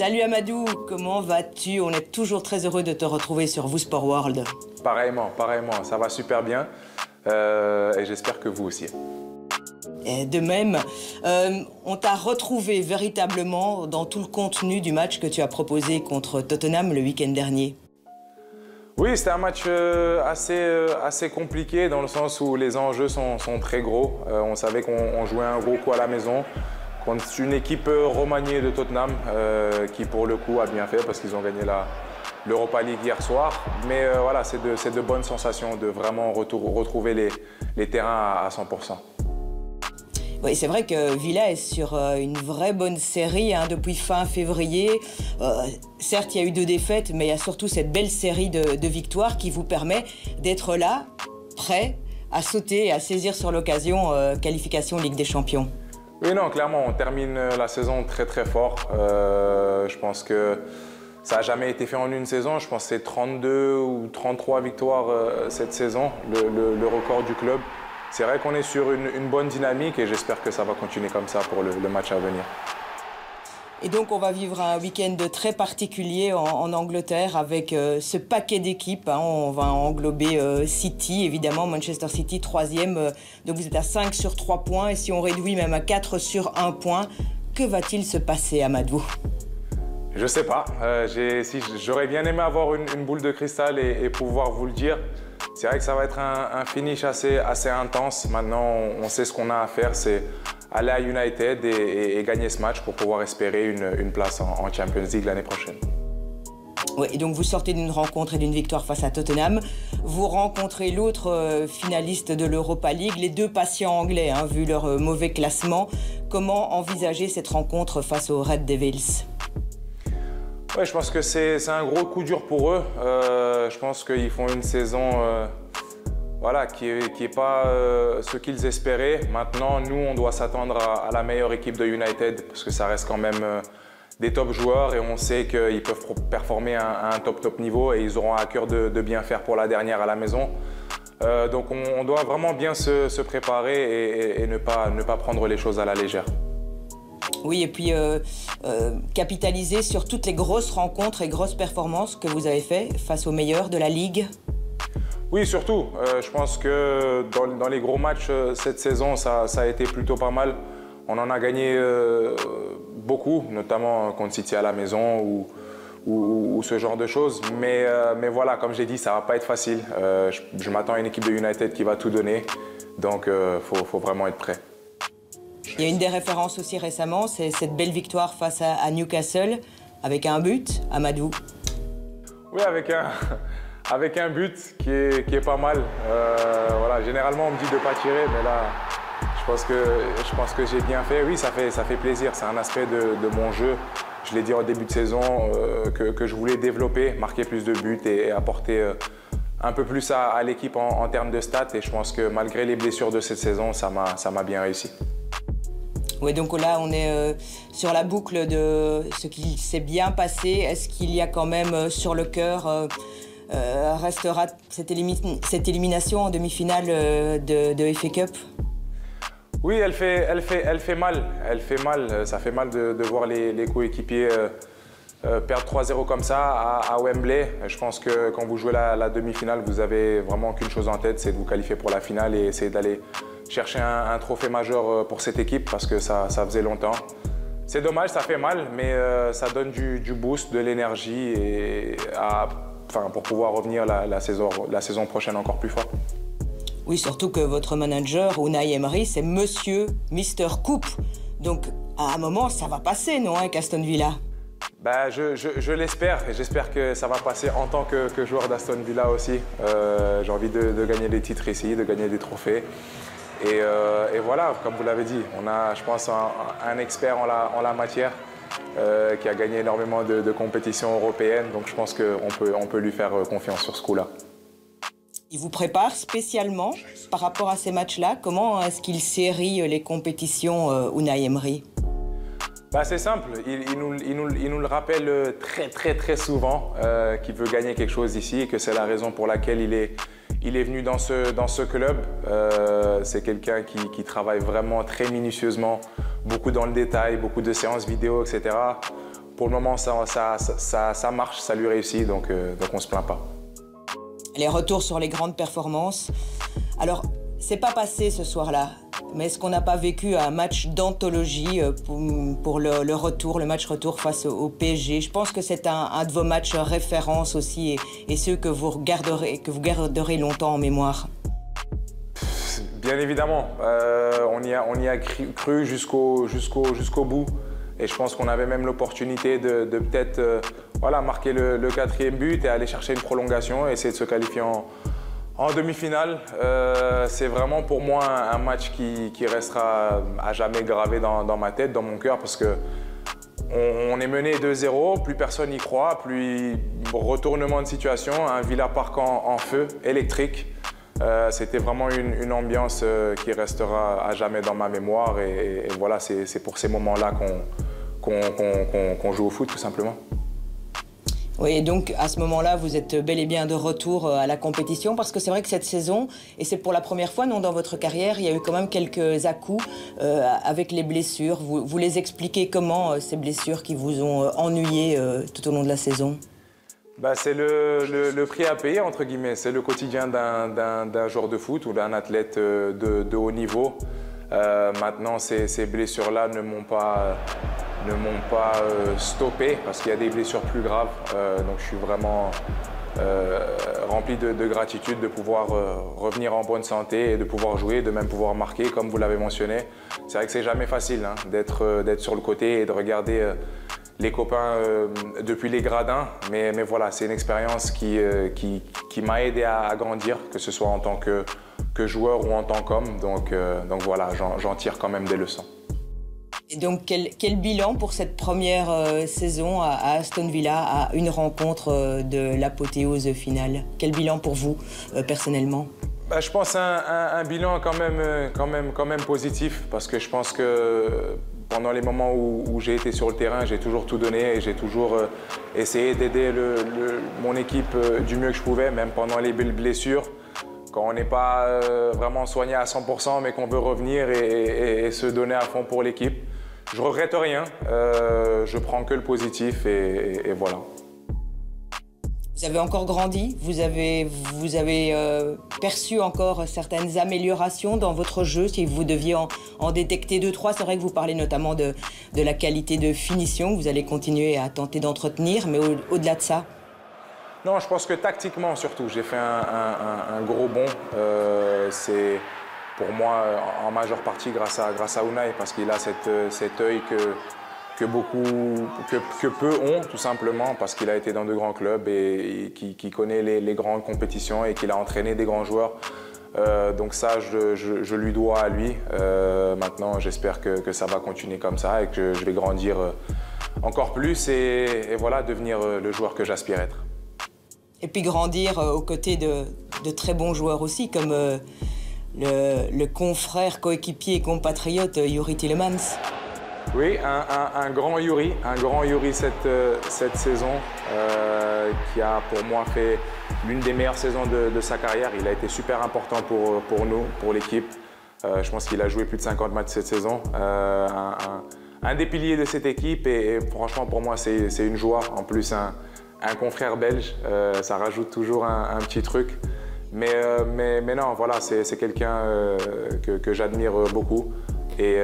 Salut Amadou, comment vas-tu? On est toujours très heureux de te retrouver sur Vous Sport World. Pareillement, ça va super bien et j'espère que vous aussi. Et de même, on t'a retrouvé véritablement dans tout le contenu du match que tu as proposé contre Tottenham le week-end dernier. Oui, c'était un match assez compliqué dans le sens où les enjeux sont très gros. On savait qu'on jouait un gros coup à la maison contre une équipe remaniée de Tottenham qui pour le coup a bien fait parce qu'ils ont gagné l'Europa League hier soir. Mais voilà, c'est de bonnes sensations de vraiment retrouver les terrains à 100%. Oui, c'est vrai que Villa est sur une vraie bonne série depuis fin février. Certes, il y a eu 2 défaites, mais il y a surtout cette belle série de victoires qui vous permet d'être là, prêt à sauter et à saisir sur l'occasion qualification Ligue des Champions. Oui, non, clairement, on termine la saison très très fort. Je pense que ça n'a jamais été fait en une saison. Je pense que c'est 32 ou 33 victoires cette saison, le record du club. C'est vrai qu'on est sur une bonne dynamique et j'espère que ça va continuer comme ça pour le match à venir. Et donc on va vivre un week-end très particulier en Angleterre avec ce paquet d'équipes. On va englober City, évidemment, Manchester City, 3e. Donc vous êtes à 5 sur 3 points et si on réduit même à 4 sur 1 point, que va-t-il se passer, Amadou? Je sais pas. J'aurais bien aimé avoir une boule de cristal et pouvoir vous le dire. C'est vrai que ça va être un finish assez intense. Maintenant, on sait ce qu'on a à faire, c'est aller à United et gagner ce match pour pouvoir espérer une place en Champions League l'année prochaine. Oui, et donc vous sortez d'une rencontre et d'une victoire face à Tottenham. Vous rencontrez l'autre finaliste de l'Europa League, les 2 patients anglais, vu leur mauvais classement. Comment envisager cette rencontre face aux Red Devils? Ouais, je pense que c'est un gros coup dur pour eux. Je pense qu'ils font une saison voilà, qui est pas ce qu'ils espéraient. Maintenant, nous, on doit s'attendre à la meilleure équipe de United parce que ça reste quand même des top joueurs et on sait qu'ils peuvent performer à un top niveau et ils auront à cœur de bien faire pour la dernière à la maison. Donc on doit vraiment bien se préparer et ne pas prendre les choses à la légère. Oui, et puis capitaliser sur toutes les grosses rencontres et grosses performances que vous avez faites face aux meilleurs de la Ligue. Oui, surtout. Je pense que dans les gros matchs cette saison, ça a été plutôt pas mal. On en a gagné beaucoup, notamment contre City à la maison ou ce genre de choses. Mais voilà, comme j'ai dit, ça ne va pas être facile. Je m'attends à une équipe de United qui va tout donner. Donc, faut vraiment être prêt. Il y a une des références aussi récemment, c'est cette belle victoire face à Newcastle, avec un but, Amadou. Oui, avec un but qui est pas mal. Voilà, généralement, on me dit de ne pas tirer, mais là, je pense que j'ai bien fait. Oui, ça fait plaisir, c'est un aspect de mon jeu. Je l'ai dit en début de saison que je voulais développer, marquer plus de buts et apporter un peu plus à l'équipe en termes de stats. Et je pense que malgré les blessures de cette saison, ça m'a bien réussi. Oui, donc là, on est sur la boucle de ce qui s'est bien passé. Est-ce qu'il y a quand même sur le cœur, restera cette élimination en demi-finale de FA Cup? Oui, elle fait mal. Ça fait mal de voir les coéquipiers perdre 3-0 comme ça à Wembley. Je pense que quand vous jouez la demi-finale, vous avez vraiment qu'une chose en tête, c'est de vous qualifier pour la finale et essayer d'aller chercher un trophée majeur pour cette équipe parce que ça faisait longtemps. C'est dommage, ça fait mal, mais ça donne du boost, de l'énergie pour pouvoir revenir la saison prochaine encore plus fort. Oui, surtout que votre manager, Unai Emery, c'est Monsieur Mister Coupe. Donc, à un moment, ça va passer, non, avec Aston Villa? Je l'espère et j'espère que ça va passer en tant que joueur d'Aston Villa aussi. J'ai envie de gagner des titres ici, de gagner des trophées. Et voilà, comme vous l'avez dit, on a, je pense, un expert en la matière qui a gagné énormément de compétitions européennes. Donc je pense qu'on peut lui faire confiance sur ce coup-là. Il vous prépare spécialement par rapport à ces matchs-là? Comment est-ce qu'il série les compétitions, Unai Emery? C'est simple, il nous le rappelle très souvent qu'il veut gagner quelque chose ici et que c'est la raison pour laquelle il est venu dans ce club. C'est quelqu'un qui travaille vraiment très minutieusement, beaucoup dans le détail, beaucoup de séances vidéo, etc. pour le moment, ça marche, ça lui réussit, donc on ne se plaint pas. Les retours sur les grandes performances. Alors, c'est pas passé ce soir-là, mais est-ce qu'on n'a pas vécu un match d'anthologie pour le match retour face au PSG? Je pense que c'est un de vos matchs référence aussi et ceux que vous garderez longtemps en mémoire. Bien évidemment, on y a cru jusqu'au bout. Et je pense qu'on avait même l'opportunité de peut-être marquer le 4e but et aller chercher une prolongation et essayer de se qualifier en demi-finale. C'est vraiment pour moi un match qui restera à jamais gravé dans ma tête, dans mon cœur, parce qu'on est mené 2-0, plus personne n'y croit, plus retournement de situation, un Villa Park en feu, électrique. C'était vraiment une ambiance qui restera à jamais dans ma mémoire et voilà, c'est pour ces moments-là qu'on joue au foot tout simplement. Oui, et donc à ce moment-là, vous êtes bel et bien de retour à la compétition parce que c'est vrai que cette saison, et c'est pour la première fois, non, dans votre carrière, il y a eu quand même quelques à-coups avec les blessures. Vous les expliquez comment, ces blessures qui vous ont ennuyé tout au long de la saison? C'est le prix à payer, entre guillemets. C'est le quotidien d'un joueur de foot ou d'un athlète de haut niveau. Maintenant, ces blessures-là ne m'ont pas stoppé parce qu'il y a des blessures plus graves. Donc je suis vraiment rempli de gratitude de pouvoir revenir en bonne santé et de pouvoir jouer, de même pouvoir marquer, comme vous l'avez mentionné. C'est vrai que c'est jamais facile d'être sur le côté et de regarder les copains depuis les gradins, mais voilà, c'est une expérience qui m'a aidé à grandir, que ce soit en tant que joueur ou en tant qu'homme. Donc voilà, j'en tire quand même des leçons. Et donc quel bilan pour cette première saison à Aston Villa, à une rencontre de l'apothéose finale? Quel bilan pour vous personnellement? Je pense un bilan quand même positif, parce que je pense que pendant les moments où j'ai été sur le terrain, j'ai toujours tout donné et j'ai toujours essayé d'aider mon équipe du mieux que je pouvais, même pendant les blessures. Quand on n'est pas vraiment soigné à 100%, mais qu'on veut revenir et se donner à fond pour l'équipe. Je regrette rien, je prends que le positif et voilà. Vous avez encore grandi, vous avez perçu encore certaines améliorations dans votre jeu, si vous deviez en détecter 2-3. C'est vrai que vous parlez notamment de la qualité de finition que vous allez continuer à tenter d'entretenir, mais au-delà de ça? Non, je pense que tactiquement surtout, j'ai fait un gros bond. C'est pour moi en majeure partie grâce à Unai, parce qu'il a cet œil que peu ont, tout simplement, parce qu'il a été dans de grands clubs et qui connaît les grandes compétitions et qu'il a entraîné des grands joueurs. Donc ça, je lui dois à lui. Maintenant, j'espère que ça va continuer comme ça et que je vais grandir encore plus et voilà, devenir le joueur que j'aspire être. Et puis grandir aux côtés de très bons joueurs aussi, comme le confrère, coéquipier et compatriote Youri Tielemans. Oui, un grand Youri cette saison, qui a pour moi fait l'une des meilleures saisons de sa carrière. Il a été super important pour nous, pour l'équipe. Je pense qu'il a joué plus de 50 matchs cette saison. Un des piliers de cette équipe et franchement pour moi c'est une joie. En plus un confrère belge, ça rajoute toujours un petit truc. Mais non, voilà, c'est quelqu'un que j'admire beaucoup et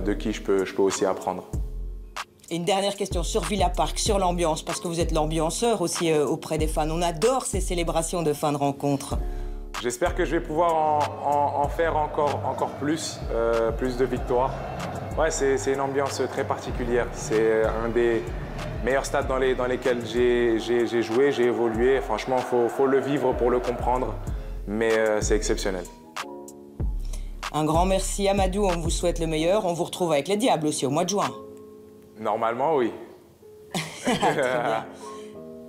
de qui je peux aussi apprendre. Et une dernière question sur Villa Park, sur l'ambiance, parce que vous êtes l'ambianceur aussi auprès des fans. On adore ces célébrations de fin de rencontre. J'espère que je vais pouvoir en faire encore plus de victoires. Ouais, c'est une ambiance très particulière. C'est un des meilleurs stades dans lesquels j'ai joué, j'ai évolué. Franchement, faut le vivre pour le comprendre, mais c'est exceptionnel. Un grand merci Amadou, on vous souhaite le meilleur. On vous retrouve avec les Diables aussi au mois de juin. Normalement, oui. Très bien.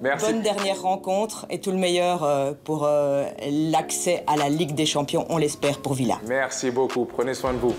Merci. Bonne dernière rencontre et tout le meilleur pour l'accès à la Ligue des Champions, on l'espère, pour Villa. Merci beaucoup, prenez soin de vous.